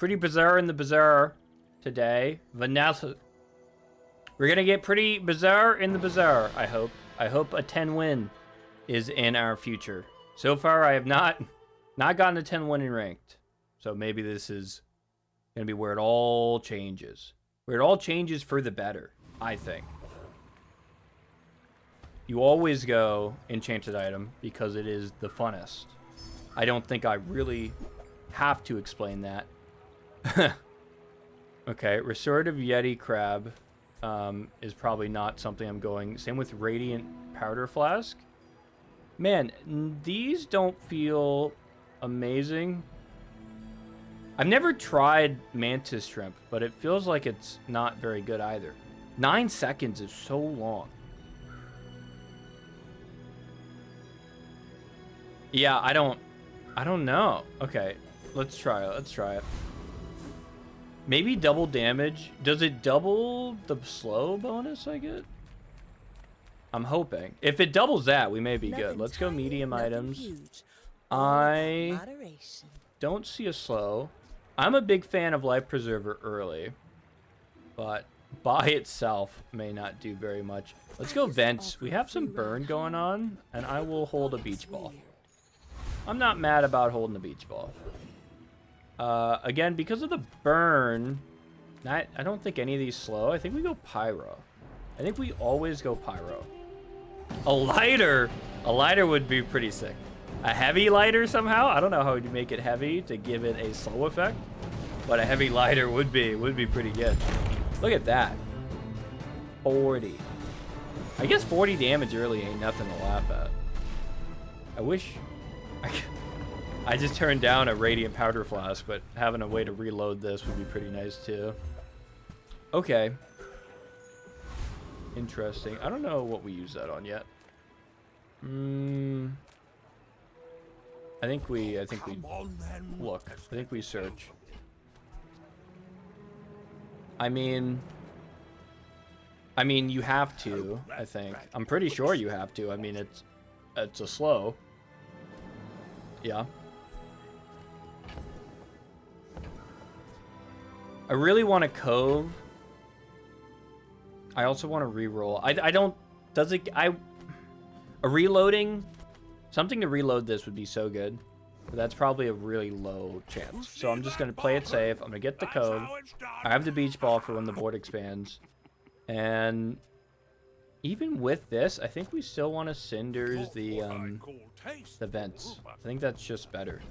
Pretty bizarre in the bazaar today. Vanessa. We're gonna get pretty bizarre in the bazaar, I hope. I hope a 10 win is in our future. So far, I have not gotten a 10 win in ranked. So maybe this is gonna be where it all changes. Where it all changes for the better, I think. You always go enchanted item because it is the funnest. I don't think I really have to explain that. Okay, restorative Yeti crab is probably not something I'm going. Same with radiant powder flask. Man, these don't feel amazing. I've never tried mantis shrimp, but it feels like it's not very good either. 9 seconds is so long. Yeah, I don't know. Okay, let's try it. Maybe double damage. Does it double the slow bonus I get? I'm hoping. If it doubles that, we may be good. Let's go medium items. I don't see a slow. I'm a big fan of Life Preserver early, but by itself may not do very much. Let's go vents. We have some burn going on, and I will hold a beach ball. I'm not mad about holding the beach ball. Again, because of the burn, I don't think any of these slow. I think we go pyro. I think we always go pyro. A lighter would be pretty sick. A heavy lighter somehow. I don't know how you'd make it heavy to give it a slow effect, but a heavy lighter would be pretty good. Look at that. 40. I guess 40 damage early ain't nothing to laugh at. I wish I just turned down a radiant powder flask, but having a way to reload this would be pretty nice too. Okay. Interesting. I don't know what we use that on yet. I think we look. I think we search. I mean you have to, I think. I'm pretty sure you have to. I mean it's a slow. Yeah. I really want a cove. I also want to reroll. A reloading, something to reload this would be so good. But that's probably a really low chance. So I'm just going to play it safe. I'm going to get the cove. I have the beach ball for when the board expands. And even with this, I think we still want to cinders the vents. I think that's just better.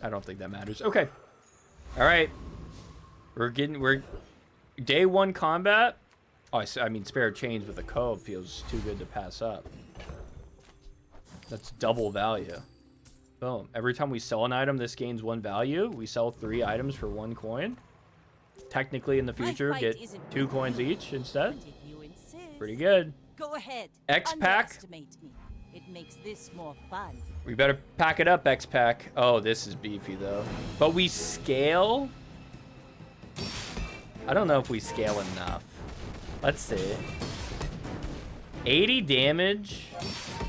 I don't think that matters. Okay. All right. We're day 1 combat. Oh, I mean, spare change with a cove feels too good to pass up. That's double value. Boom. Every time we sell an item, this gains 1 value. We sell 3 items for 1 coin. Technically, in the future, get 2 coins each instead. Pretty good. Go ahead. X-Pack. It makes this more fun. We better pack it up, X-Pack. Oh, this is beefy, though. But we scale? I don't know if we scale enough. Let's see. 80 damage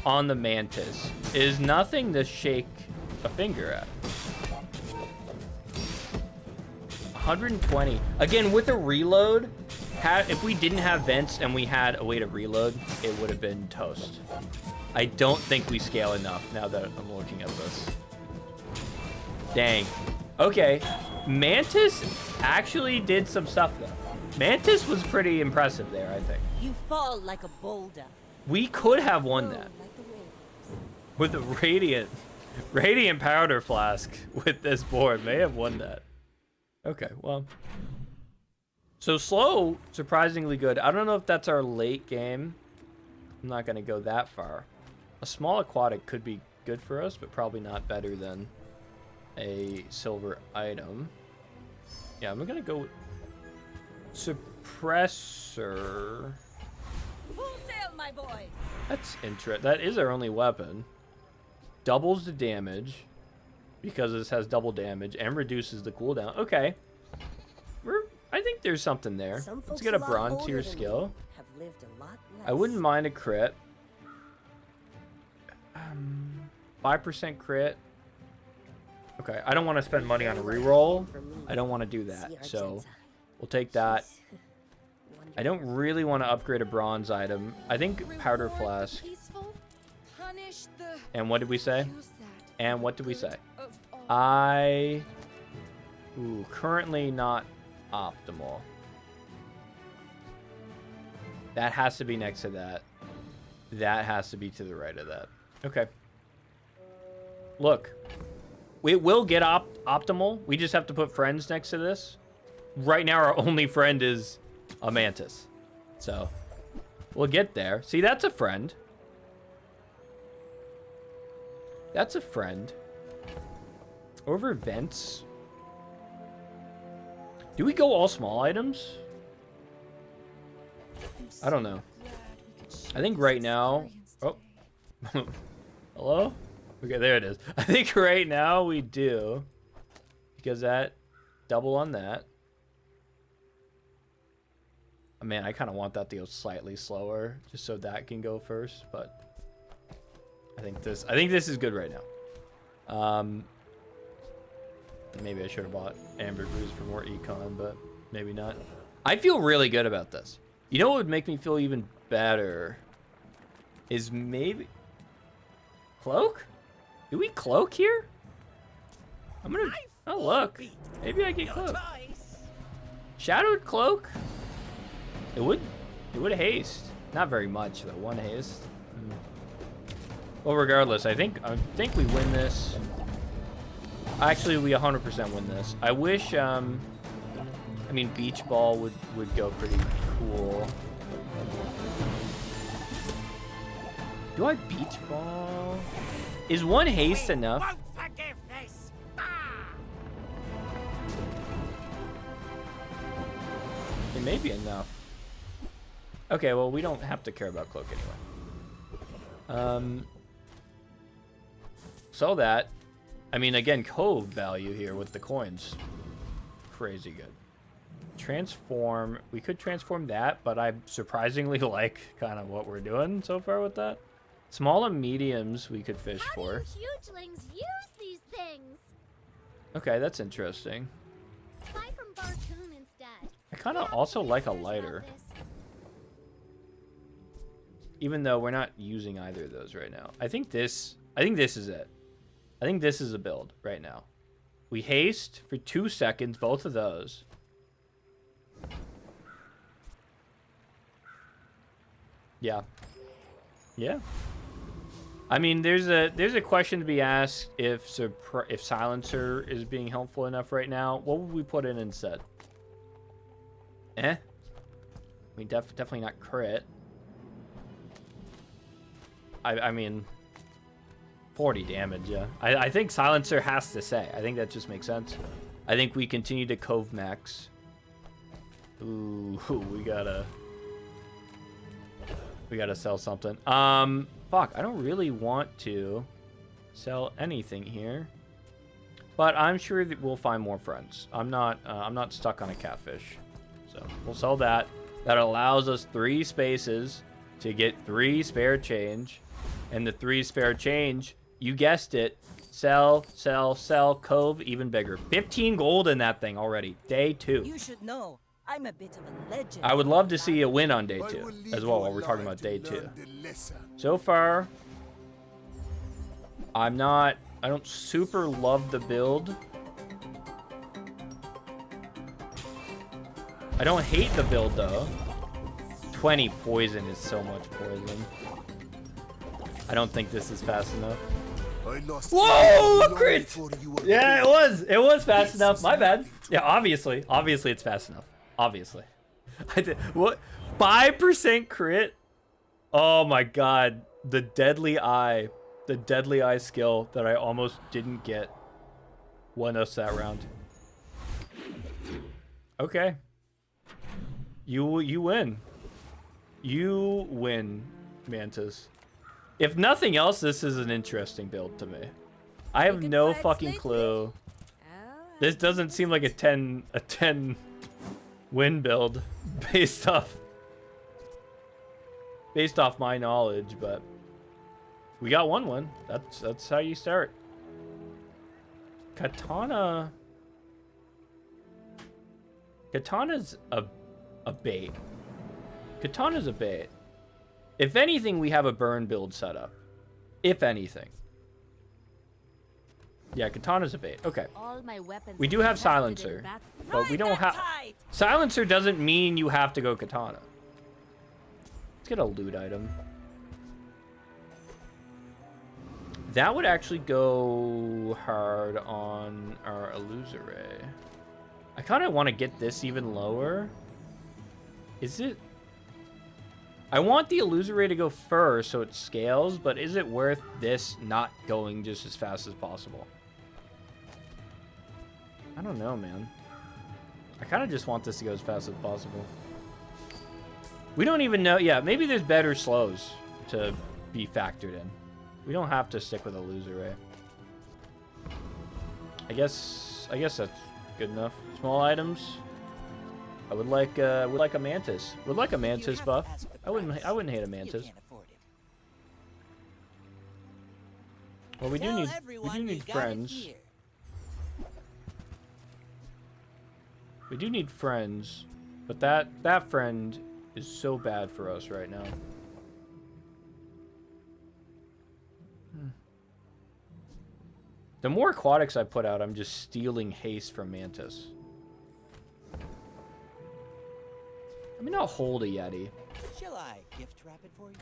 on the Mantis is nothing to shake a finger at. 120. Again, with a reload, if we didn't have vents and we had a way to reload, it would have been toast. I don't think we scale enough now that I'm looking at this. Dang. Okay. Mantis actually did some stuff, though. Mantis was pretty impressive there, I think. You fall like a boulder. We could have won that. With a radiant powder flask with this board. May have won that. Okay, well. So slow, surprisingly good. I don't know if that's our late game. I'm not going to go that far. A small aquatic could be good for us, but probably not better than a silver item. Yeah, I'm going to go with suppressor. Full sail, my boy. That's interesting. That is our only weapon. Doubles the damage because this has double damage and reduces the cooldown. Okay. I think there's something there. Let's get a bronze tier skill. I wouldn't mind a crit. 5% crit. Okay, I don't want to spend money on a reroll. I don't want to do that, so we'll take that. I don't really want to upgrade a bronze item. I think powder flask. And what did we say? And what did we say? Currently not optimal. That has to be next to that. That has to be to the right of that. Okay. Look. It will get optimal. We just have to put friends next to this. Right now, our only friend is a mantis. So, we'll get there. See, that's a friend. That's a friend. Over vents. Do we go all small items? I don't know. I think right now... Oh. Hello? Okay, there it is. I think right now we do. Because that... Double on that. Oh, man, I kind of want that to go slightly slower. Just so that can go first. But... I think this is good right now. Maybe I should have bought ambergris for more econ, but maybe not. I feel really good about this. You know what would make me feel even better? Is maybe... Cloak? Do we cloak here? I'm gonna... Oh, look. Maybe I get cloak. Shadowed cloak? It would haste. Not very much, though. One haste. Well, regardless, I think we win this. Actually, we 100% win this. I wish, I mean, beach ball would go pretty cool. Do I beach ball? Is one haste enough? It may be enough. Okay, well, we don't have to care about cloak anyway. So that, I mean, again, cove value here with the coins. Crazy good. Transform. We could transform that, but I surprisingly like kind of what we're doing so far with that. Small and mediums we could fish for. How do you hugelings use these things? Okay, that's interesting. Buy from Bartoon instead. I kind of also like a lighter. Even though we're not using either of those right now. I think this is it. I think this is a build right now. We haste for 2 seconds, both of those. Yeah. Yeah. I mean, there's a question to be asked if silencer is being helpful enough right now. What would we put in instead? I mean, definitely not crit. I mean, 40 damage, yeah. I think silencer has to say. I think that just makes sense. I think we continue to cove max. Ooh, we gotta sell something. Fuck, I don't really want to sell anything here. But I'm sure that we'll find more friends. I'm not stuck on a catfish. So we'll sell that. That allows us 3 spaces to get 3 spare change. And the 3 spare change, you guessed it, sell, cove, even bigger. 15 gold in that thing already. Day 2. You should know, I'm a bit of a legend. I would love to see a win on day 2 as well while we're talking about day 2. So far, I don't super love the build. I don't hate the build though. 20 poison is so much poison. I don't think this is fast enough. Whoa, a crit! Yeah, it was. It was fast enough. My bad. Yeah, obviously it's fast enough. Obviously. What? 5% crit? Oh my god. The deadly eye. The deadly eye skill that I almost didn't get won us that round. Okay. You win. You win, Mantis. If nothing else, this is an interesting build to me. I have no fucking clue. This doesn't seem like a 10 win build based off my knowledge, but We got one. That's how you start. Katana. Katana's a bait. Katana's a bait. If anything, we have a burn build set up. If anything. Yeah, Katana's a bait. Okay. All my weapons We do have silencer, but we don't have... Silencer doesn't mean you have to go Katana. Let's get a loot item. That would actually go hard on our illusory. I kind of want to get this even lower. Is it... I want the illusory to go first so it scales, but is it worth this not going just as fast as possible? I don't know, man. I kind of just want this to go as fast as possible. We don't even know. Yeah, maybe there's better slows to be factored in. We don't have to stick with illusory. I guess that's good enough. Small items. I would like a mantis. Would like a mantis buff. I wouldn't hate a mantis. Well, we do need friends. We do need friends, but that friend is so bad for us right now. The more aquatics I put out, I'm just stealing haste from Mantis. I mean, I'll hold a Yeti. Shall I gift wrap it for you?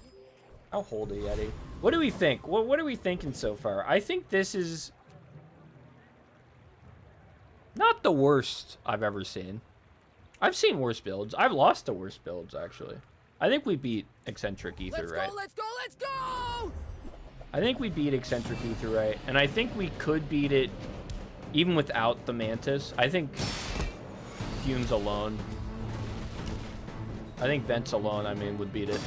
I'll hold a Yeti. What do we think? What are we thinking so far? I think this is not the worst I've ever seen. I've seen worse builds. I've lost to worse builds, actually. I think we beat Eccentric Ether, right? Let's go! I think we beat Eccentric Ether, right? And I think we could beat it even without the Mantis. I think Fumes alone. I think Vents alone, I mean, would beat it.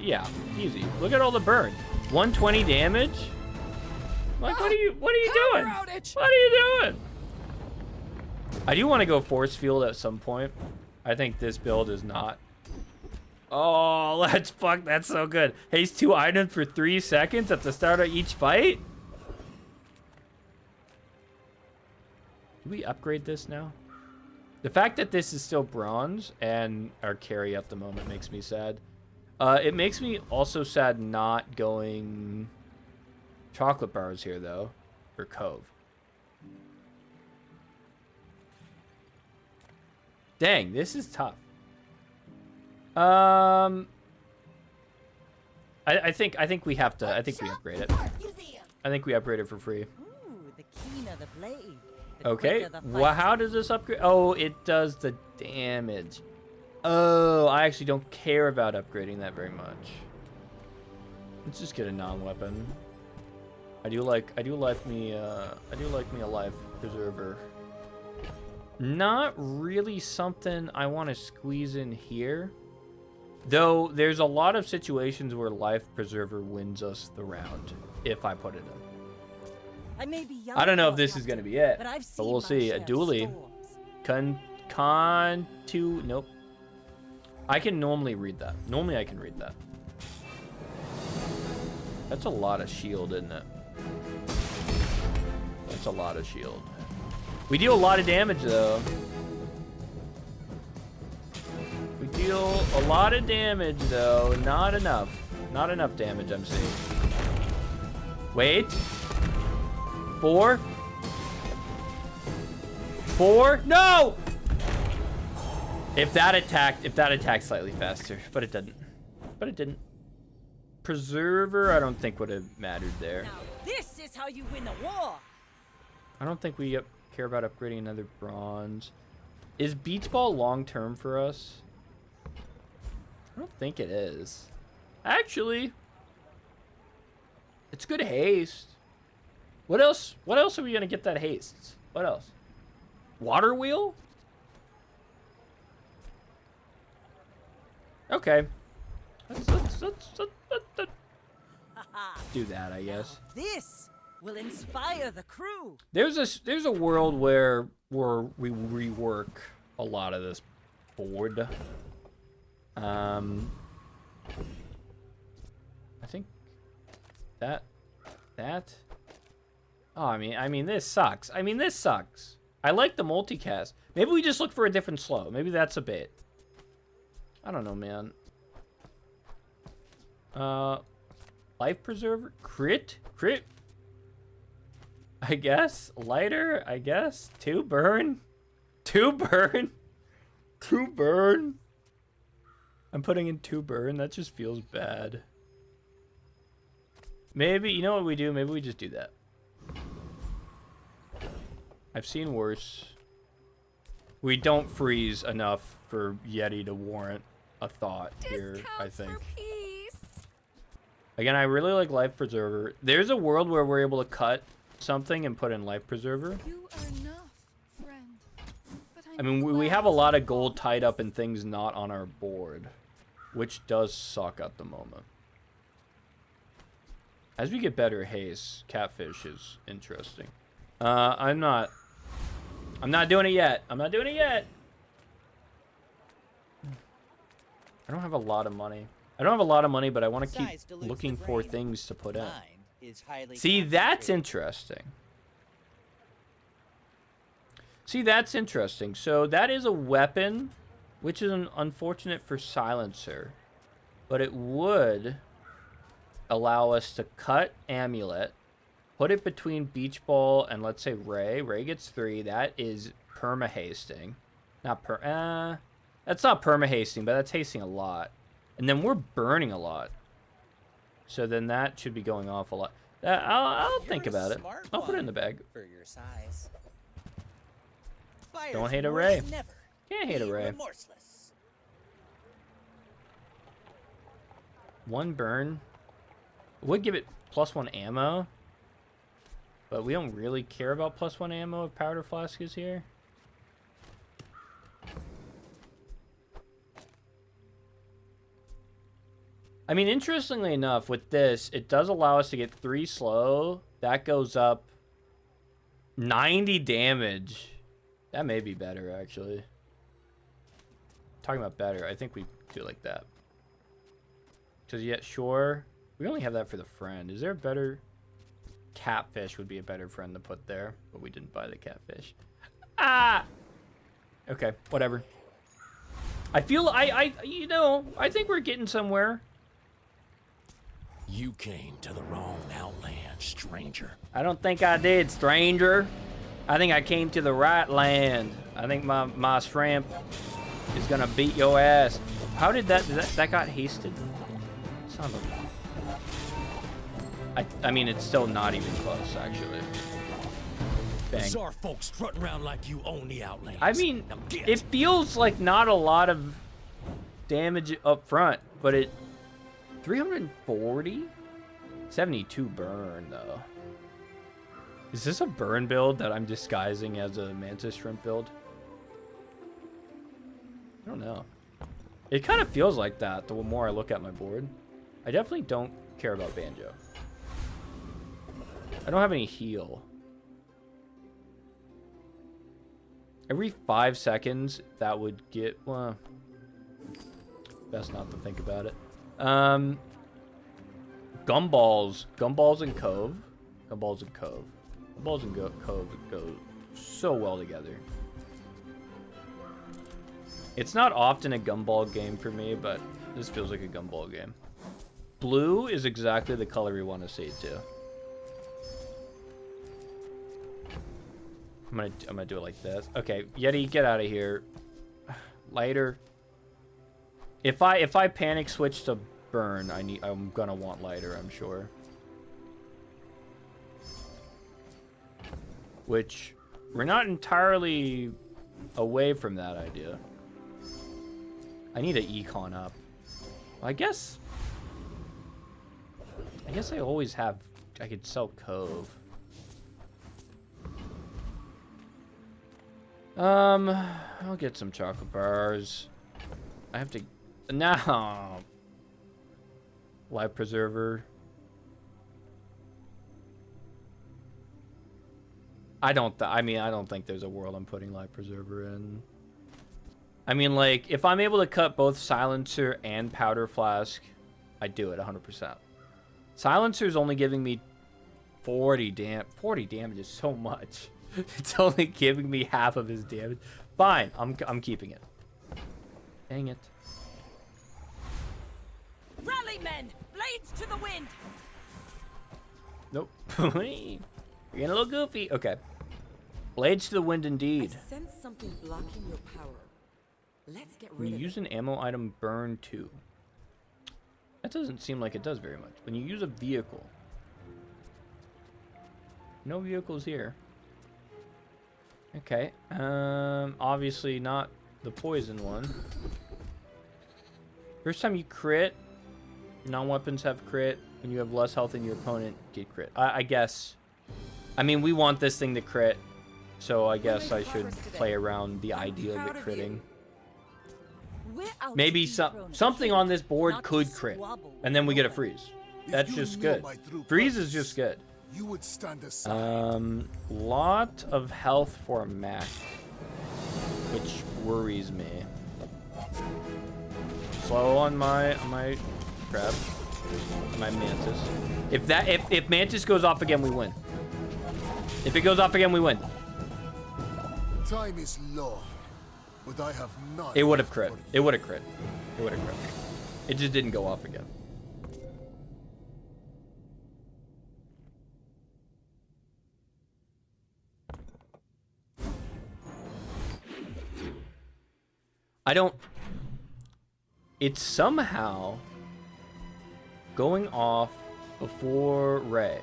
Yeah, easy. Look at all the burn. 120 damage? Like, what are you doing? What are you doing? I do want to go Force Field at some point. I think this build is not. Oh, let's fuck. That's so good. Haste 2 items for 3 seconds at the start of each fight. Do we upgrade this now? The fact that this is still bronze and our carry at the moment makes me sad. It makes me also sad not going chocolate bars here, though, for Cove. Dang, this is tough. I think we have to. I think we upgrade it. I think we upgrade it for free. Ooh, the keener the blade. The Okay. quicker the Well, fight. how does this upgrade? Oh, it does the damage. Oh, I actually don't care about upgrading that very much. Let's just get a non-weapon. I do like me a life preserver. Not really something I want to squeeze in here. Though there's a lot of situations where life preserver wins us the round if I put it in. I may be young, I don't know if Lord this is Captain, going to be it, but I've but seen we'll my see. share A of dually. storms. Nope. I can normally read that. Normally I can read that. That's a lot of shield, isn't it? That's a lot of shield. We deal a lot of damage, though. We deal a lot of damage, though. Not enough. Not enough damage, I'm seeing. Wait. 4. 4. No! If that attacked slightly faster, but it didn't. But it didn't. Preserver, I don't think would have mattered there. Now this is how you win a war. I don't think we care about upgrading another bronze. Is Beach Ball long-term for us? I don't think it is. Actually, it's good haste. What else? What else are we gonna get that haste? What else? Water wheel? Okay. Let's do that, I guess. This will inspire the crew. There's a world where we rework a lot of this board. I think that. Oh, I mean, this sucks. This sucks. I like the multicast. Maybe we just look for a different slow. Maybe that's a bait. I don't know, man. Life preserver, crit. I guess lighter. I guess 2 burn. I'm putting in 2 burn. That just feels bad. Maybe, you know what we do? Maybe we just do that. I've seen worse. We don't freeze enough for Yeti to warrant a thought here, I think. Again, I really like Life Preserver. There's a world where we're able to cut something and put in Life Preserver. You are enough, friend. But I mean, we have a lot of gold tied up in things not on our board, which does suck at the moment. As we get better haste, catfish is interesting. I'm not doing it yet. I don't have a lot of money. But I want to keep looking for things to put in. See, that's interesting. So that is a weapon, which is unfortunate for silencer. But it would allow us to cut amulet, put it between beach ball and let's say Ray. Ray gets 3. That is perma-hasting. That's not perma-hasting, but that's hasting a lot. And then we're burning a lot. So then that should be going off a lot. I'll think about it. I'll put it in the bag. For your size. Don't hate a Ray. Never Can't hate a be Ray. remorseless. 1 burn. Would give it +1 ammo. But we don't really care about +1 ammo if powder flask is here. I mean, interestingly enough, with this, it does allow us to get 3 slow. That goes up 90 damage. That may be better, actually. Talking about better, I think we do like that. Because yet, sure. We only have that for the friend. Is there a better... Catfish would be a better friend to put there. But we didn't buy the catfish. Ah! Okay, whatever. I feel... you know, I think we're getting somewhere. You came to the wrong outland, stranger. I don't think I did, stranger. I think I came to the right land. I think my shrimp is gonna beat your ass. How did that got hasted? Son of a... I mean, it's still not even close, actually. Bang. Bizarre folks strutting around like you own the outlands. I mean, Now get. it feels like not a lot of damage up front, but it... 340? 72 burn, though. Is this a burn build that I'm disguising as a mantis shrimp build? I don't know. It kind of feels like that the more I look at my board. I definitely don't care about banjo. I don't have any heal. Every 5 seconds, that would get... Well, best not to think about it. Gumballs. Gumballs and Cove. Gumballs and Cove. Gumballs and Cove go so well together. It's not often a gumball game for me, but this feels like a gumball game. Blue is exactly the color we want to see, too. I'm gonna do it like this. Okay, Yeti, get out of here. Lighter. If I panic switch to burn, I'm gonna want lighter, I'm sure. Which we're not entirely away from that idea. I need an econ up. Well, I guess I always have. I could sell Cove. I'll get some chocolate bars. I have to. No. Life preserver. I don't think there's a world I'm putting life preserver in. I mean, like, if I'm able to cut both silencer and powder flask, I do it 100%. Silencer's only giving me 40 damage is so much. It's only giving me half of his damage. Fine, I'm keeping it. Dang it. Rally, men! Blades to the wind! Nope. You're getting a little goofy. Okay. Blades to the wind indeed. I sense something blocking your power. Let's get When rid you of use it. an ammo item, burn 2. That doesn't seem like it does very much. When you use a vehicle. No vehicles here. Okay. Obviously not the poison one. First time you crit, non-weapons have crit. When you have less health than your opponent, get crit. I guess. I mean, we want this thing to crit. So I guess I should play around the idea of it critting. We're out Maybe to dethrone something king, on this board not could to crit. squabble And then we get a with freeze. If That's you just knew good. my true Freeze is purpose, just good. You would stand aside. Lot of health for a Mac, which worries me. Slow on my crab, on my mantis. If mantis goes off again, we win. If it goes off again, we win. Time is low, but I have none. It would have crit. for you. It would have crit. It would have crit. It just didn't go off again. I don't... It's somehow going off before Ray.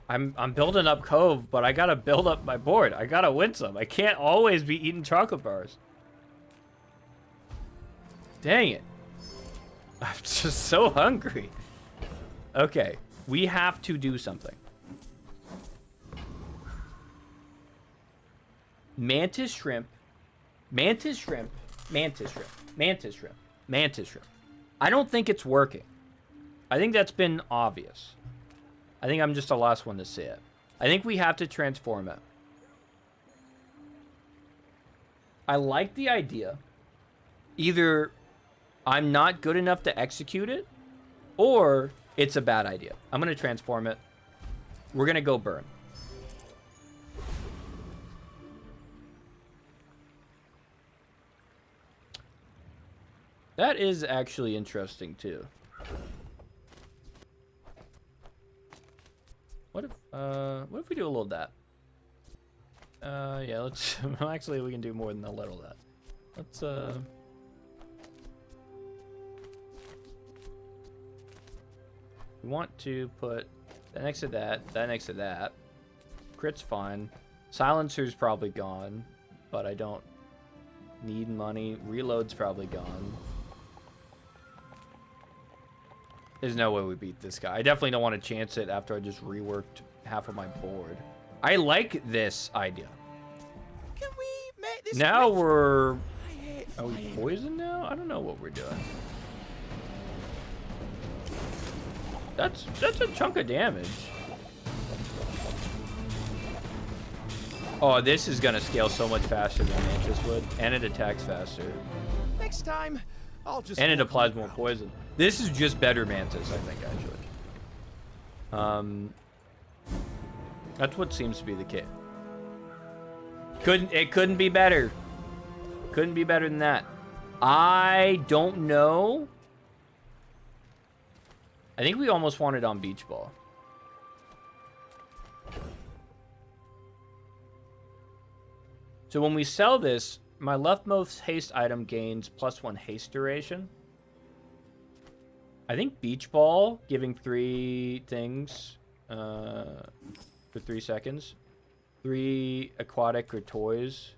I'm building up Cove, but I gotta build up my board. I gotta win some. I can't always be eating chocolate bars. Dang it. I'm just so hungry. Okay, we have to do something. Mantis shrimp, mantis shrimp, mantis shrimp, mantis shrimp, mantis shrimp. I don't think it's working. I think that's been obvious. I think I'm just the last one to see it. I think we have to transform it. I like the idea. Either I'm not good enough to execute it, or it's a bad idea. I'm going to transform it. We're going to go burn. That is actually interesting, too. What if we do a little of that? Yeah, let's... Actually, we can do more than a little of that. Let's, we want to put that next to that, that next to that. Crit's fine. Silencer's probably gone, but I don't need money. Reload's probably gone. There's no way we beat this guy. I definitely don't want to chance it after I just reworked half of my board. I like this idea. Can we make this Now quick? we're... I hate Are we flying. poisoned now? I don't know what we're doing. That's a chunk of damage. Oh, this is gonna scale so much faster than Mantis would. And it attacks faster. Next time, I'll just. And it walk applies you more around. poison. This is just better Mantis, I think, actually. That's what seems to be the case. It couldn't be better. Couldn't be better than that. I don't know. I think we almost want it on Beach Ball. So when we sell this, my leftmost haste item gains +1 haste duration. I think Beach Ball, giving 3 things for 3 seconds. 3 aquatic or toys.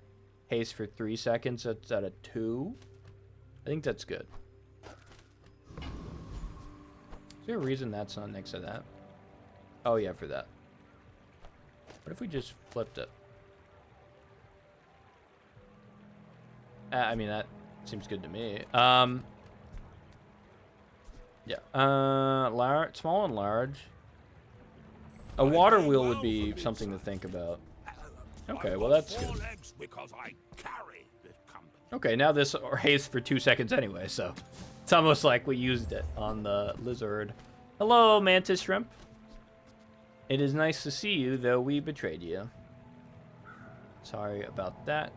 Haste for 3 seconds, that's at a 2. I think that's good. Is there a reason that's not next to that? Oh yeah, for that. What if we just flipped it? I mean, that seems good to me. Yeah. Small and large. A water wheel would be something to think about. Okay, well that's good. Okay, now this haste for 2 seconds anyway, so it's almost like we used it on the lizard. Hello, mantis shrimp. It is nice to see you, though we betrayed you. Sorry about that.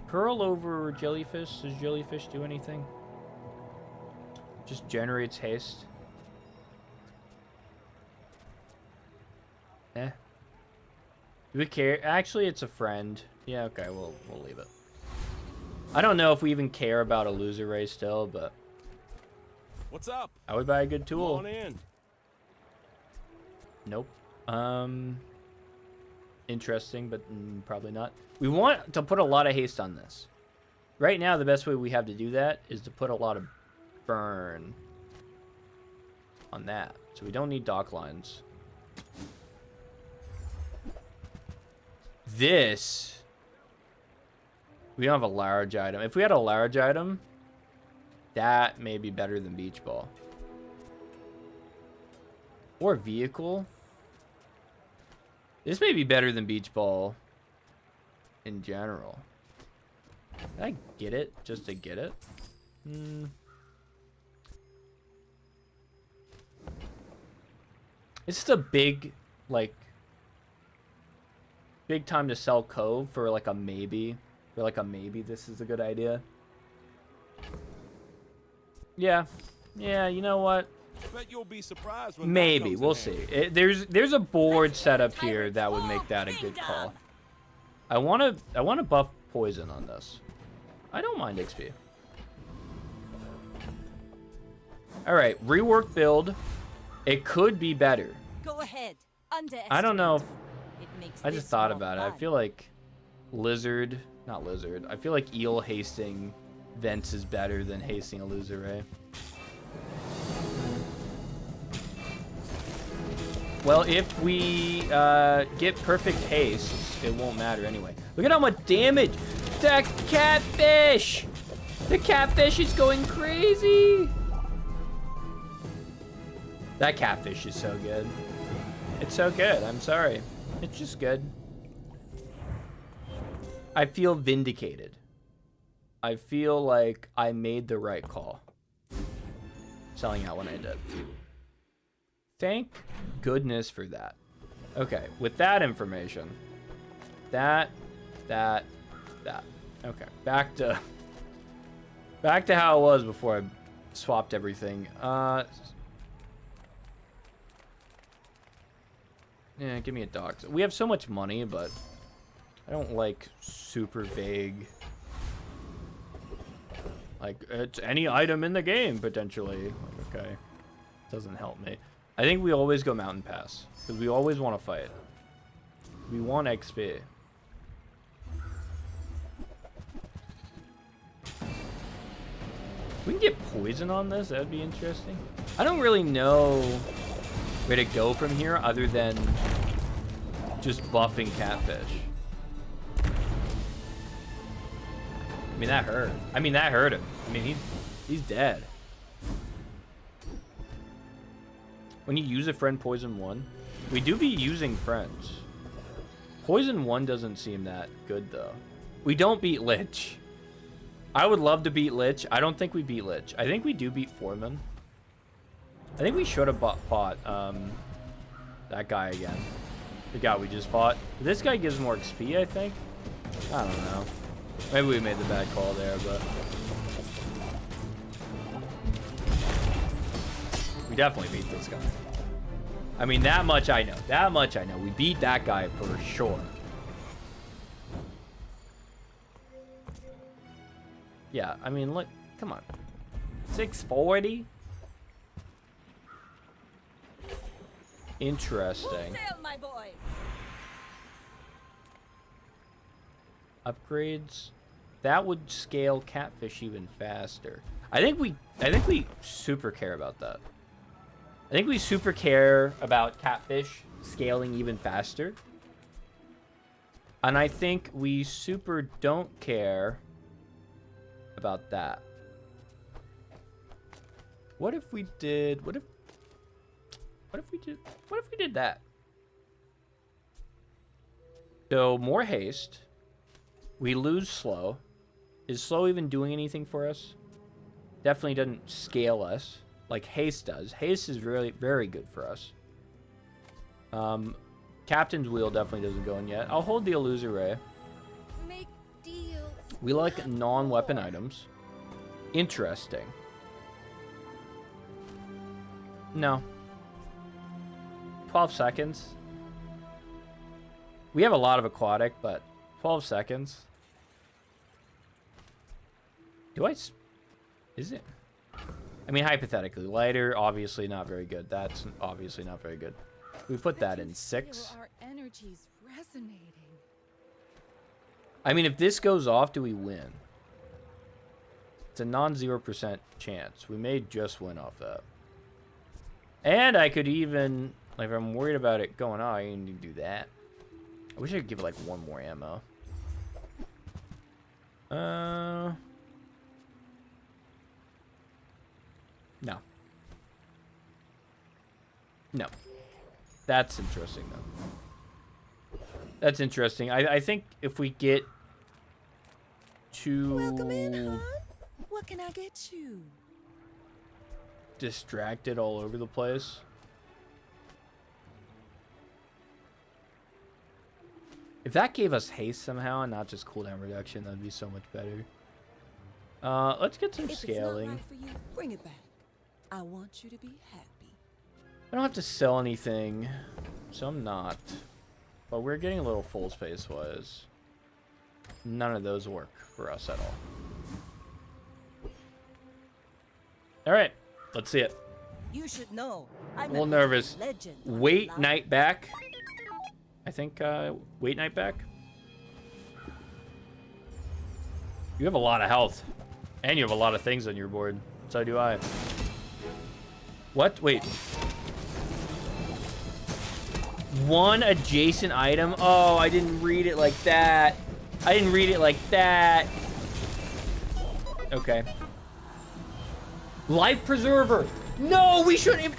Pearl over jellyfish. Does jellyfish do anything? Just generates haste. Eh. Do we care? Actually, it's a friend. Yeah, okay, we'll leave it. I don't know if we even care about a loser race still, but What's up? I would buy a good tool. Come on in. Nope. Interesting, but probably not. We want to put a lot of haste on this. Right now, the best way we have to do that is to put a lot of burn on that. So we don't need dock lines. This, we don't have a large item. If we had a large item, that may be better than beach ball. Or vehicle. This may be better than beach ball in general. Did I get it just to get it? It's just a big, like, big time to sell Cove for like a maybe. For like a maybe this is a good idea. Yeah. Yeah, you know what? Bet you'll be surprised when Maybe. We'll see. There's a board set up here that would make that a good call. I want to buff poison on this. I don't mind XP. All right, rework build. It could be better. Go ahead. I don't know if It makes I just this thought more about it. I fun. feel like not lizard. I feel like eel hasting vents is better than hasting a loser ray. Well, if we get perfect haste, it won't matter anyway. Look at how much damage! The catfish! The catfish is going crazy! That catfish is so good. It's so good, I'm sorry. It's just good. I feel vindicated. I feel like I made the right call. Selling out when I did. Thank goodness for that. Okay, with that information, that. Okay, back to how it was before I swapped everything. Yeah, give me a dock. We have so much money, but I don't like super vague. Like, it's any item in the game, potentially. Like, okay. Doesn't help me. I think we always go mountain pass. Because we always want to fight. We want XP. We can get poison on this. That'd be interesting. I don't really know where to go from here other than just buffing catfish. I mean, that hurt. That hurt him. He's dead. When you use a friend poison 1, we do be using friends. Poison 1 doesn't seem that good though. We don't beat Lich. I would love to beat Lich. I don't think we beat Lich. I think we do beat Foreman. I think we should have fought that guy again. The guy we just fought. This guy gives more XP, I think. I don't know. Maybe we made the bad call there, but we definitely beat this guy. That much I know. That much I know. We beat that guy for sure. Yeah, look, come on. 640? Interesting. Full sail, my boy. Upgrades. That would scale catfish even faster. I think we super care about that. I think we super care about catfish scaling even faster. And I think we super don't care about that. What if we did that? So more haste. We lose slow. Is slow even doing anything for us? Definitely doesn't scale us like haste does. Haste is really very good for us. Captain's wheel definitely doesn't go in yet. I'll hold the illusory. Make deals. We like non-weapon items. Interesting. No. 12 seconds. We have a lot of aquatic, but 12 seconds. Is it? I mean, hypothetically. Lighter, obviously not very good. That's obviously not very good. We put that in 6. Feel our energies resonating. I mean, if this goes off, do we win? It's a non-0% chance. We may just win off that. And I could even, like, if I'm worried about it going on, I can do that. I wish I could give it, like, one more ammo. No. No. That's interesting, though. That's interesting. I think if we get to... Welcome in, hon. What can I get you? Distracted all over the place. If that gave us haste somehow and not just cooldown reduction, that'd be so much better. Let's get some scaling. If it's not right for you, bring it back. I want you to be happy. I don't have to sell anything, so I'm not. But we're getting a little full space wise. None of those work for us at all. Alright, let's see it. You should know. I'm A little nervous. Legend. Wait night back. I think wait night back. You have a lot of health. And you have a lot of things on your board. So do I. What? Wait. One adjacent item? Oh, I didn't read it like that. I didn't read it like that. Okay. Life Preserver. No, we shouldn't.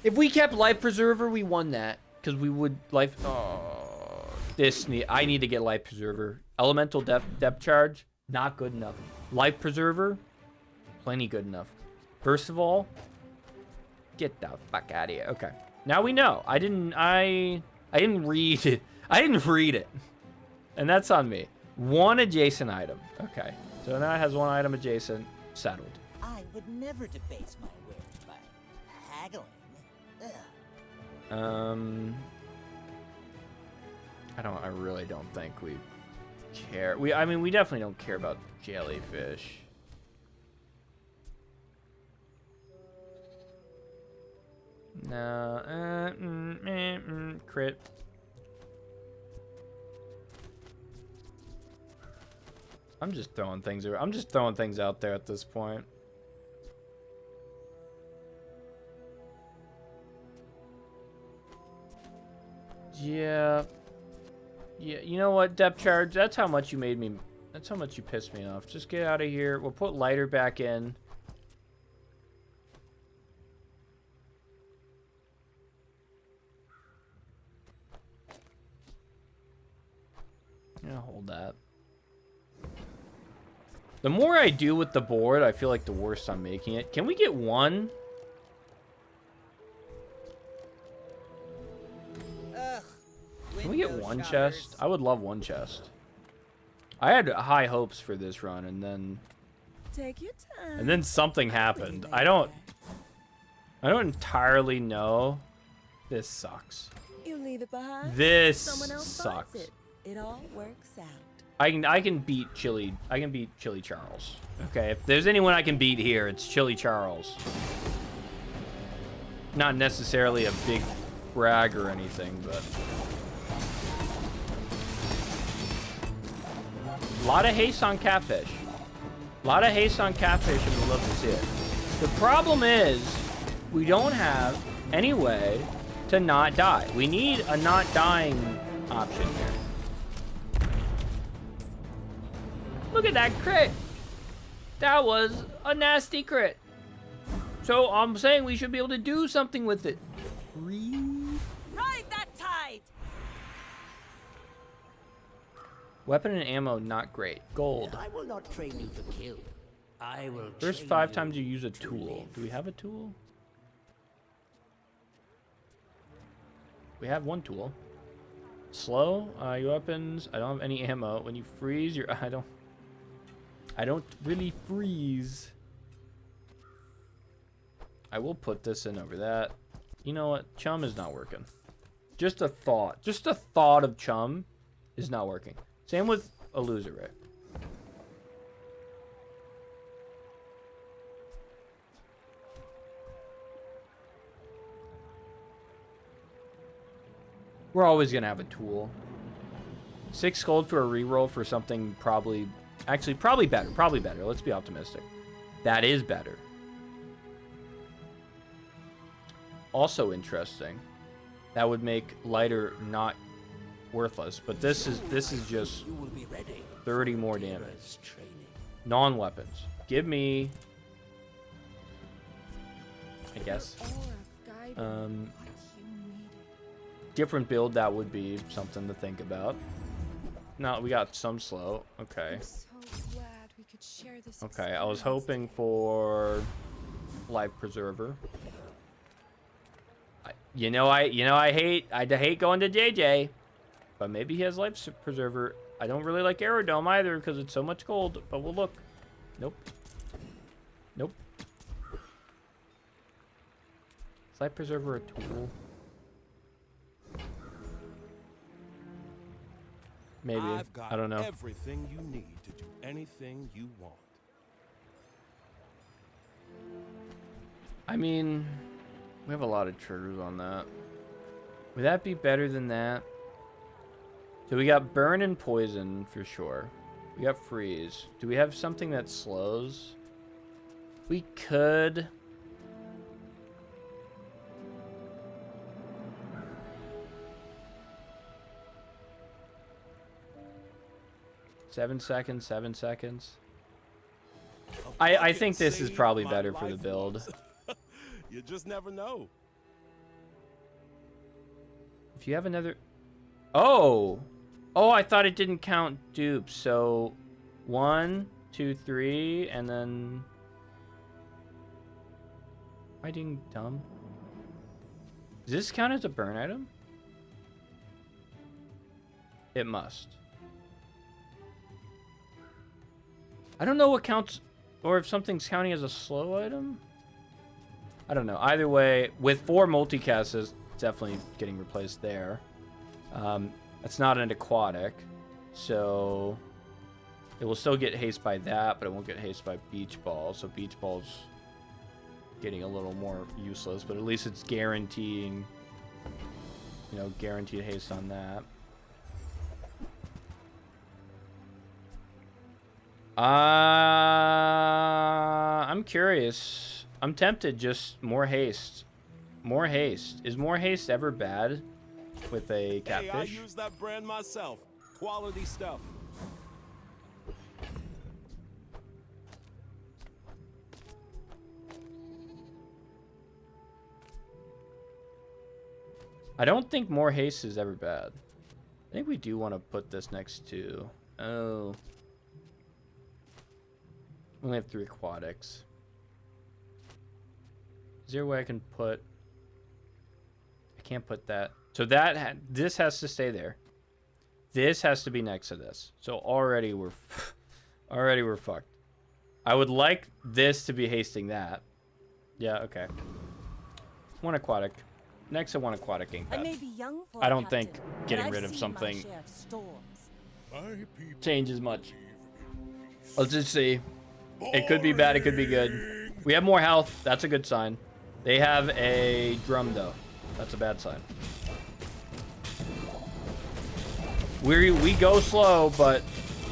If we kept Life Preserver, we won that. Because we would life. Oh, I need to get Life Preserver. Elemental depth charge, not good enough. Life Preserver, plenty good enough. First of all, get the fuck out of here. Okay, now we know. I didn't read it. I didn't read it, and that's on me. One adjacent item. Okay, so now it has one item adjacent. Settled. I would never debase my wares by haggling. Ugh. I really don't think we care. I mean, we definitely don't care about jellyfish. No. Crit. I'm just throwing things around. I'm just throwing things out there at this point. Yeah. Yeah, you know what, depth charge? That's how much you made me... That's how much you pissed me off. Just get out of here. We'll put lighter back in. Yeah, hold that. The more I do with the board, I feel like the worse I'm making it. Can we get one? Ugh. Can we get Window one shoppers. chest? I would love one chest. I had high hopes for this run, and then Take your time. and then something happened. I don't entirely know. This sucks. You leave it behind. This Someone else sucks. finds it. It all works out. I can beat Chili. I can beat Chili Charles. Okay, if there's anyone I can beat here, it's Chili Charles. Not necessarily a big brag or anything, but a lot of haste on catfish. A lot of haste on catfish, and we'd love to see it. The problem is we don't have any way to not die. We need a not dying option here. Look at that crit. That was a nasty crit. So I'm saying we should be able to do something with it. Ride that tide. Weapon and ammo, not great. Gold. I will not train you to kill. I will. First train 5 you times you use a to tool. live. Do we have a tool? We have one tool. Slow. Your weapons. I don't have any ammo. When you freeze, your I don't really freeze. I will put this in over that. You know what? Chum is not working. Just a thought. Just a thought of chum is not working. Same with a loser, right? We're always gonna have a tool. 6 gold for a reroll for something probably better. Probably better. Let's be optimistic. That is better. Also interesting. That would make lighter not worthless, but this is just You will be ready. 30 more damage. Hero's training. Non-weapons. Give me, I guess, Aura guided what you needed. different build. That would be something to think about. No, we got some slow. Okay. I'm so glad we could share this. Okay, I was experience. hoping for life preserver. I hate going to JJ, but maybe he has life preserver. I don't really like Aerodome either because it's so much gold, but we'll look. Nope. Nope. Is life preserver a tool? Maybe. I've got I don't know. everything you need to do anything you want. I mean, we have a lot of triggers on that. Would that be better than that? So we got burn and poison for sure. We got freeze. Do we have something that slows? We could. Seven seconds. I think this is probably better for the build. You just never know. If you have another... Oh! Oh, I thought it didn't count dupes. So, 1, 2, 3, and then... Am I being dumb? Does this count as a burn item? It must. I don't know what counts... Or if something's counting as a slow item? I don't know. Either way, with 4 multicasts, it's definitely getting replaced there. It's not an aquatic, so it will still get haste by that, but it won't get haste by beach ball. So beach ball's getting a little more useless, but at least it's guaranteeing, guaranteed haste on that. I'm curious. I'm tempted. Just more haste. More haste. Is more haste ever bad with a catfish? Hey, I use that brand myself. Quality stuff. I don't think more haste is ever bad. I think we do want to put this next to... Oh. We only have 3 aquatics. Is there a way I can put... I can't put that. So this has to stay there. This has to be next to this. So already we're fucked. I would like this to be hasting that. Yeah, okay. 1 aquatic. Next to 1 aquatic ink I pad. may be young for I a don't think captain, but getting I've rid of seen my something share of storms. changes much. Let's just see. It could be bad, it could be good. We have more health. That's a good sign. They have a drum, though. That's a bad sign. We go slow, but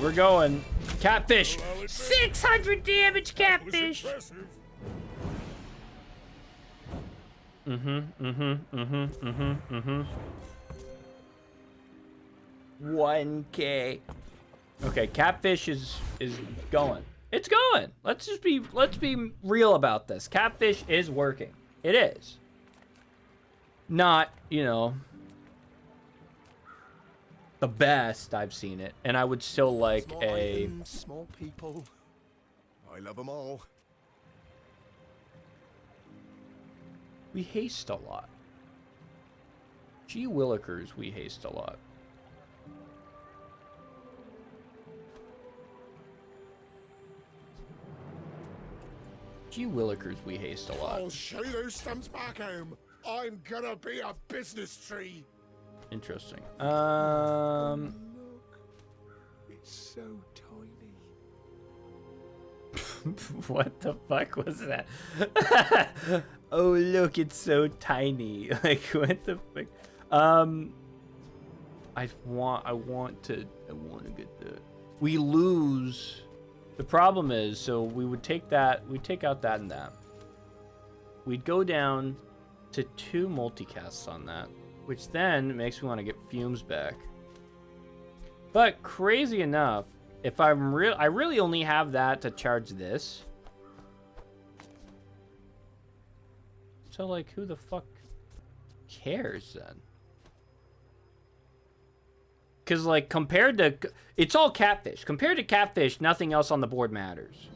we're going. Catfish. 600 damage, catfish. 1K. Okay, catfish is going. It's going. Let's be real about this. Catfish is working. It is. Not, the the best I've seen it, and I would still like Small a. items, small people. I love them all. We haste a lot. Gee willikers, we haste a lot. Gee willikers, we haste a lot. I'll show you those stumps back home. I'm gonna be a business tree. Interesting. Look, it's so tiny. What the fuck was that? Oh look, it's so tiny. Like what the fuck? I want to get the. We lose. The problem is, so we would take that, we'd take out that and that. We'd go down to 2 multicasts on that, which then makes me want to get fumes back. But crazy enough, if I really only have that to charge this. So like, who the fuck cares then? Because, like, compared to... It's all catfish. Compared to catfish, nothing else on the board matters.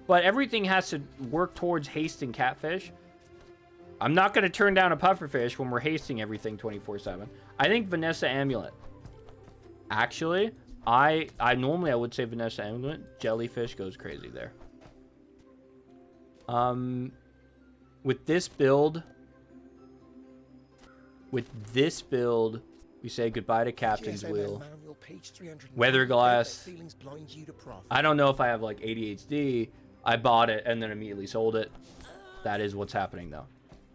But everything has to work towards hasting catfish. I'm not going to turn down a pufferfish when we're hasting everything 24/7. I think Vanessa Amulet. Actually, I normally I would say Vanessa Amulet. Jellyfish goes crazy there. With this build... We say goodbye to Captain's Wheel. Weather Glass. I don't know if I have like ADHD. I bought it and then immediately sold it. That is what's happening though.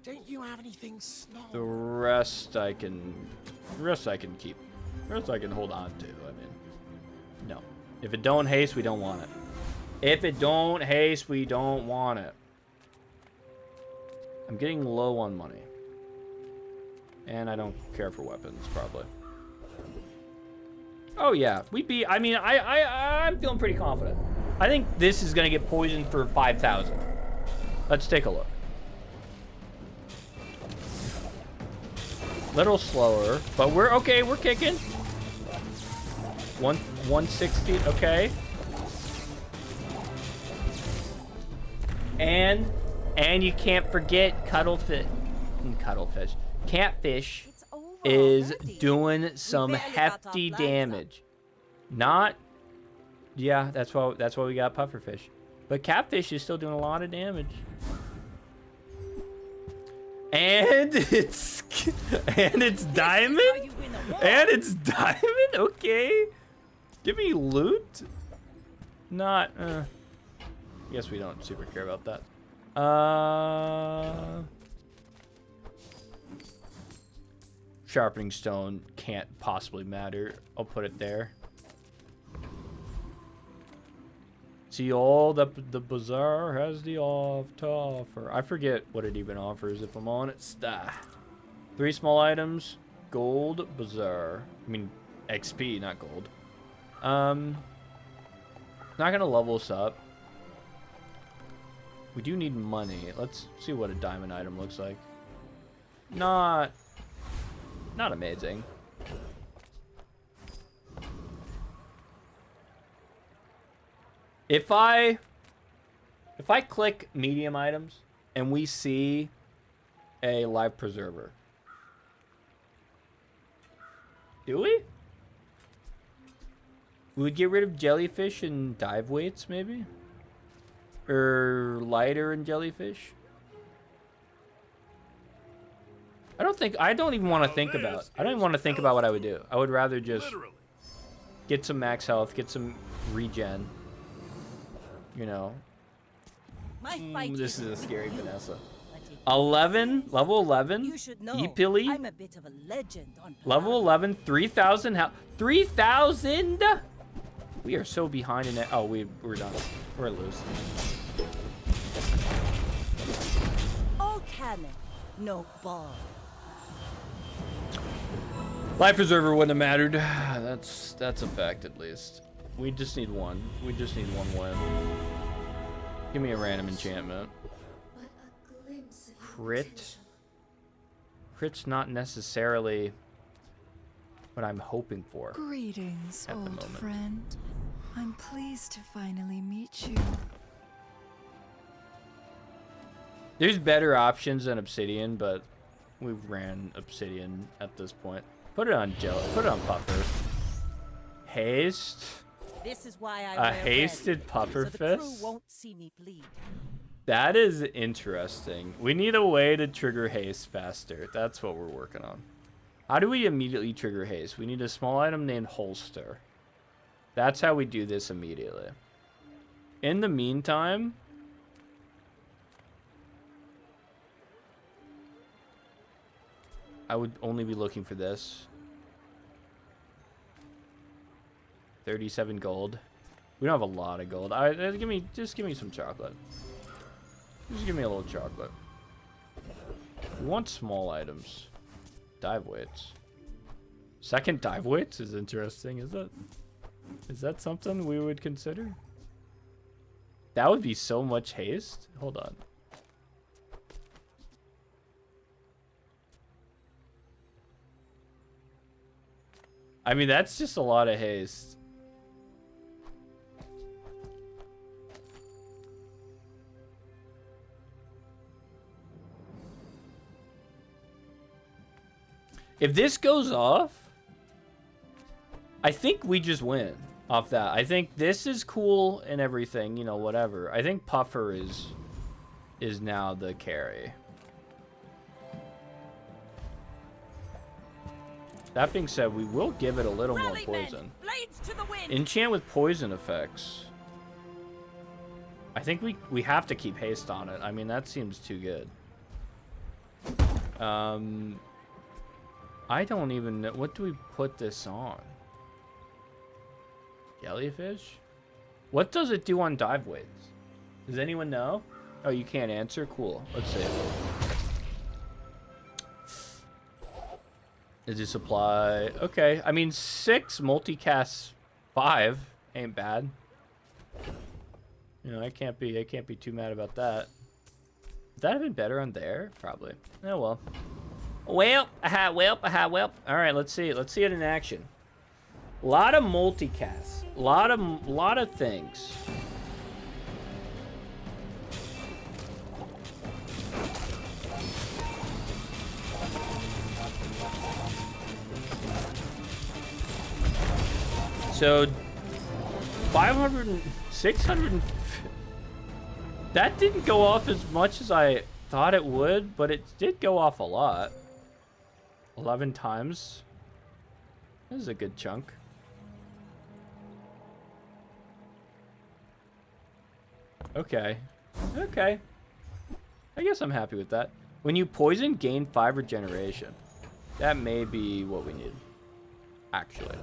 Don't you have anything small? The rest I can keep. The rest I can hold on to. I mean, no. If it don't haste, we don't want it. If it don't haste, we don't want it. I'm getting low on money. And I don't care for weapons, probably. Oh yeah, we'd be. I mean, I'm feeling pretty confident. I think this is gonna get poisoned for 5,000. Let's take a look. Little slower, but we're okay. We're kicking. 160. Okay. And you can't forget cuttlefish. Catfish is doing some hefty damage. Not, yeah, that's why we got pufferfish. But catfish is still doing a lot of damage. And it's diamond. And it's diamond. Okay, give me loot. Not. Guess we don't super care about that. Sharpening stone can't possibly matter. I'll put it there. See, all the Bazaar has the off to offer. I forget what it even offers if I'm on it. 3 small items. Gold Bazaar. I mean, XP, not gold. Not gonna level us up. We do need money. Let's see what a diamond item looks like. Not amazing. If I click medium items and we see a live preserver, do we? We would get rid of jellyfish and dive weights, maybe, or lighter and jellyfish. I don't even want to think about. I don't even want to think about what I would do. I would rather just get some max health, get some regen. You know. This is a scary Vanessa. 11, level 11. You should know, E-Pilly. I'm a bit of a legend on Level 11, 3,000 health. 3,000. We are so behind in it. Oh, we're done. We're loose. all cannon, no ball. Life preserver wouldn't have mattered. That's a fact, at least. We just need one. We just need one win. Give me a random enchantment. Crit. Crit's not necessarily what I'm hoping for. Greetings, At the old moment. friend. I'm pleased to finally meet you. There's better options than obsidian, but we ran obsidian at this point. Put it on gel. Put it on puffer. Haste. This is why I A wear hasted red, puffer so the crew fist? won't see me bleed. That is interesting. We need a way to trigger haste faster. That's what we're working on. How do we immediately trigger haste? We need a small item named holster. That's how we do this immediately. In the meantime, I would only be looking for this. 37 gold. We don't have a lot of gold. Just give me some chocolate. Just give me a little chocolate. We want small items. Dive weights. Second dive weights is interesting. Is that something we would consider? That would be so much haste. Hold on. I mean, that's just a lot of haste. If this goes off, I think we just win off that. I think this is cool and everything, you know, whatever. I think Puffer is now the carry. That being said, we will give it a little more poison. Blades to the wind. Enchant with poison effects. I think we have to keep haste on it. I mean, that seems too good. I don't even know. What do we put this on? Jellyfish? What does it do on dive weights? Does anyone know? Oh, you can't answer? Cool. Let's see. Is it supply? Okay. I mean, 6 multicast 5 ain't bad. You know, I can't be too mad about that. Would that have been better on there? Probably. Oh well. Well. All right, let's see. Let's see it in action. A lot of multicasts. A lot of things. So 500 and 600 that didn't go off as much as I thought it would, but it did go off a lot. 11 times. This is a good chunk. Okay. Okay. I guess I'm happy with that. When you poison, gain 5 regeneration. That may be what we need. Actually.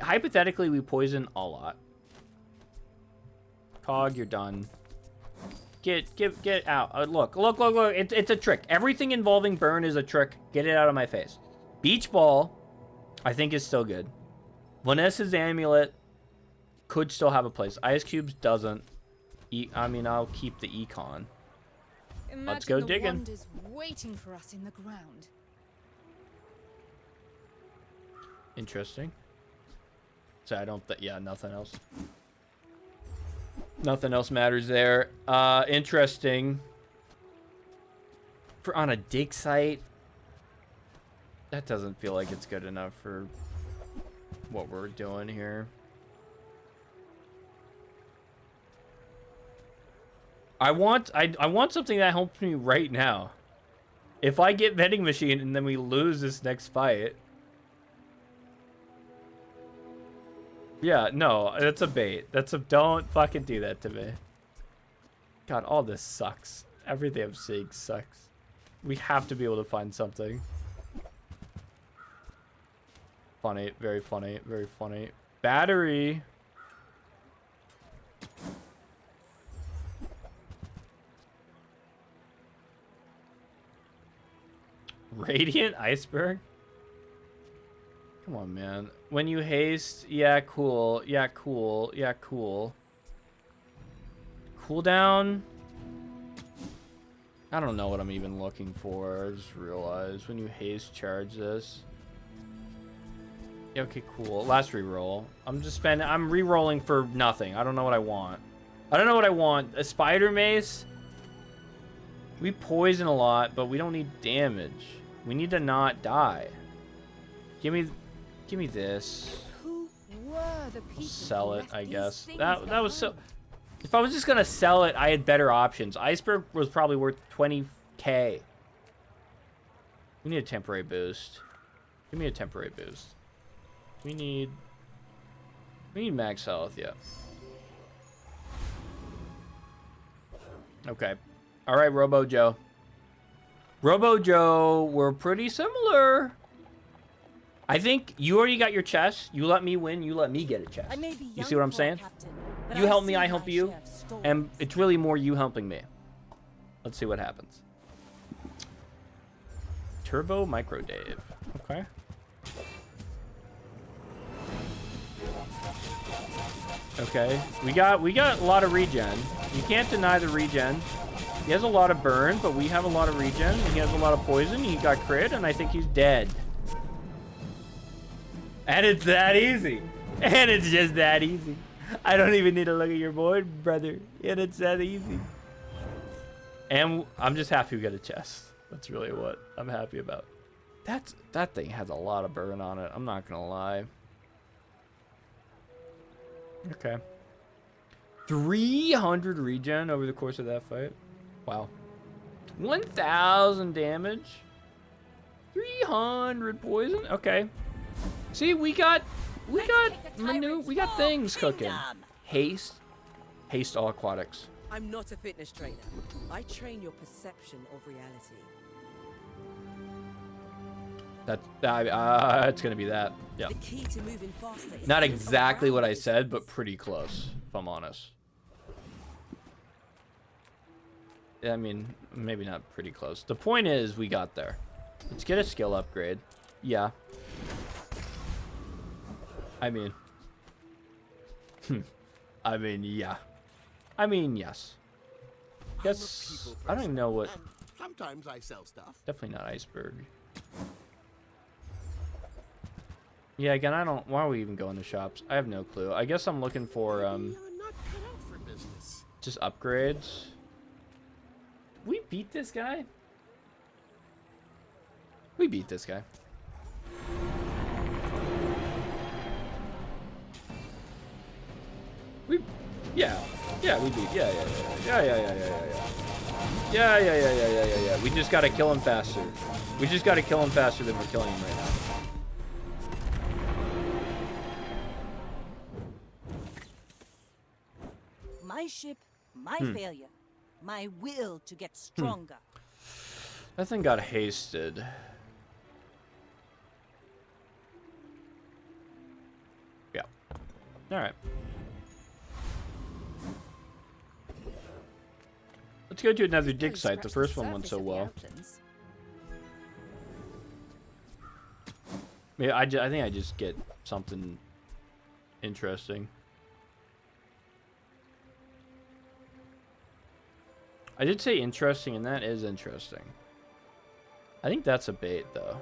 Hypothetically, we poison a lot. Cog, you're done. Get out. Look. It's a trick. Everything involving burn is a trick. Get it out of my face. Beach ball, I think, is still good. Vanessa's amulet could still have a place. Ice cubes doesn't. I mean, I'll keep the econ. Let's go digging. Wand is waiting for us in the ground. Interesting. So I don't. Yeah, nothing else. Nothing else matters there. Interesting. For on a dig site, that doesn't feel like it's good enough for what we're doing here. I want something that helps me right now. If I get vending machine and then we lose this next fight. Yeah, no, that's a bait. Don't fucking do that to me. God, all this sucks. Everything I'm seeing sucks. We have to be able to find something. Funny, very funny, very funny. Battery. Radiant iceberg? Come on, man. When you haste, yeah, cool. Yeah, cool. Yeah, cool. Cooldown. I don't know what I'm even looking for. I just realized when you haste charge this. Yeah, okay, cool. Last reroll. I'm re-rolling for nothing. I don't know what I want. I don't know what I want. A spider mace? We poison a lot, but we don't need damage. We need to not die. Give me this. Who were the people Sell who it, left I these guess. things That was so. behind? If I was just gonna sell it, I had better options. Iceberg was probably worth 20k. We need a temporary boost. Give me a temporary boost. We need max health, yeah. Okay. All right, Robo Joe. Robo Joe, we're pretty similar. I think you already got your chest. You let me win. You let me get a chest. I may be You young see what I'm for a saying? captain, but You I've help me, seen I help my you. share of storms. And it's really more you helping me. Let's see what happens. Turbo Micro Dave. Okay. Okay. We got a lot of regen. You can't deny the regen. He has a lot of burn, but we have a lot of regen. He has a lot of poison. He got crit, and I think he's dead. And it's that easy. And it's just that easy. I don't even need to look at your board, brother. And it's that easy. And I'm just happy we got a chest. That's really what I'm happy about. That thing has a lot of burn on it. I'm not gonna lie. Okay. 300 regen over the course of that fight. Wow. 1,000 damage. 300 poison. Okay. See, we got things cooking. Haste all aquatics. I'm not a fitness trainer. I train your perception of reality. It's gonna be that. Yeah. The key to moving faster is Not to move exactly around what I these said, things. but pretty close, if I'm honest. Yeah, I mean, maybe not pretty close. The point is, we got there. Let's get a skill upgrade. Yeah. I mean, yeah. I mean, yes. Yes. I don't even know what. And sometimes I sell stuff. Definitely not iceberg. Yeah, again, I don't. Why are we even going to shops? I have no clue. I guess I'm looking for You're not cut out for business. just upgrades. We beat this guy. We beat this guy. Yeah, we beat. Yeah. We just gotta kill him faster. We just gotta kill him faster than we're killing him right now. My ship, my failure. My will to get stronger. That thing got hasted. Yeah. Alright. Let's go to another dig site. The first one went so well. Yeah, I think I just get something interesting. I did say interesting, and that is interesting. I think that's a bait, though.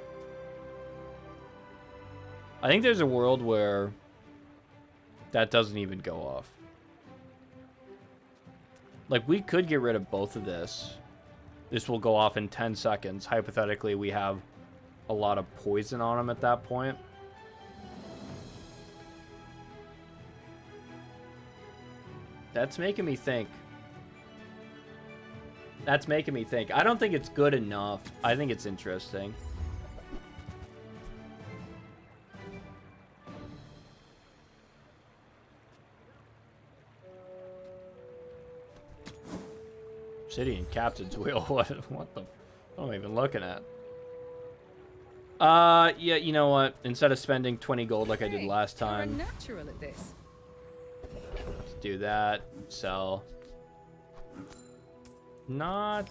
I think there's a world where that doesn't even go off. Like, we could get rid of both of this. This will go off in 10 seconds. Hypothetically, we have a lot of poison on them at that point. That's making me think. That's making me think. I don't think it's good enough. I think it's interesting. Obsidian Captain's Wheel. What the? What am I even looking at? Yeah, you know what? Instead of spending 20 gold like I did last time, You're a natural at this. let's do that. Sell. Not.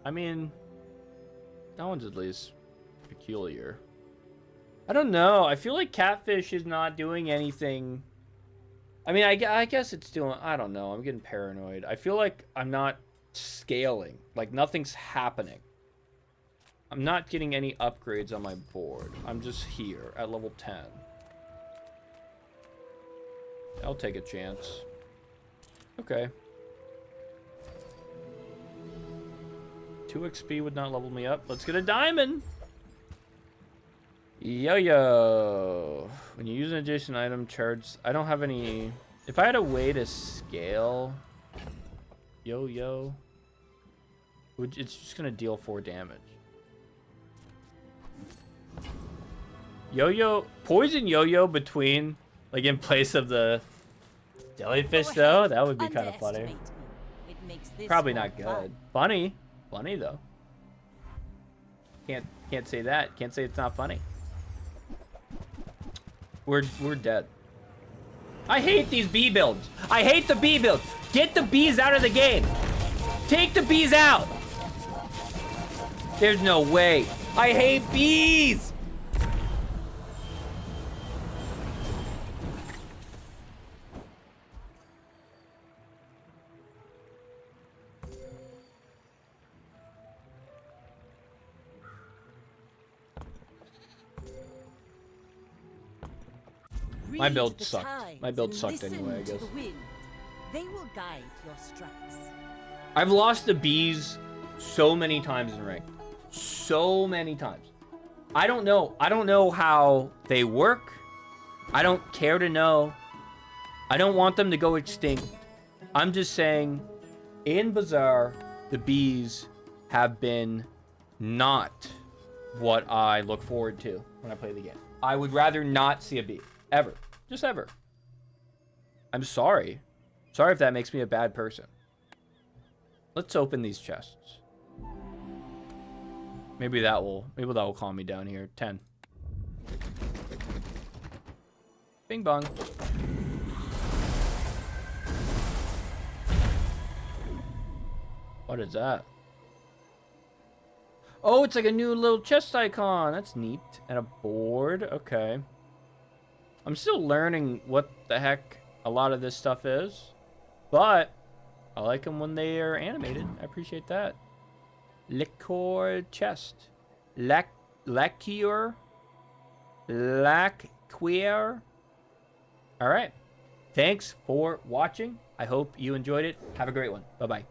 I mean, that one's at least peculiar. I don't know. I feel like Catfish is not doing anything. I mean, I guess it's doing. I don't know. I'm getting paranoid. I feel like I'm not scaling. Like, nothing's happening. I'm not getting any upgrades on my board. I'm just here at level 10. I'll take a chance. Okay. 2 XP would not level me up. Let's get a diamond! Yo-yo! When you use an adjacent item, charge... I don't have any... If I had a way to scale... Yo-yo... It's just gonna deal 4 damage. Yo-yo... Poison yo-yo between... Like, in place of the... Jellyfish, though? That would be kind of funny. Underestimate me. It makes this Probably more not good. fun. Funny. Funny, though. Can't say that. Can't say it's not funny. We're dead. I hate these bee builds. I hate the bee builds. Get the bees out of the game. Take the bees out. There's no way. I hate bees. My Read build the sucked. tides My build and sucked listen anyway, I to guess. the wind. They will guide your strikes. I've lost the bees so many times in ranked. So many times. I don't know. I don't know how they work. I don't care to know. I don't want them to go extinct. I'm just saying, in Bazaar, the bees have been not what I look forward to when I play the game. I would rather not see a bee. Ever. Just ever. I'm sorry. Sorry if that makes me a bad person. Let's open these chests. Maybe that will calm me down here. 10. Bing bong. What is that? Oh, it's like a new little chest icon. That's neat. And a board. Okay. I'm still learning what the heck a lot of this stuff is. But I like them when they are animated. I appreciate that. Liquor chest. Lacquer. Alright. Thanks for watching. I hope you enjoyed it. Have a great one. Bye-bye.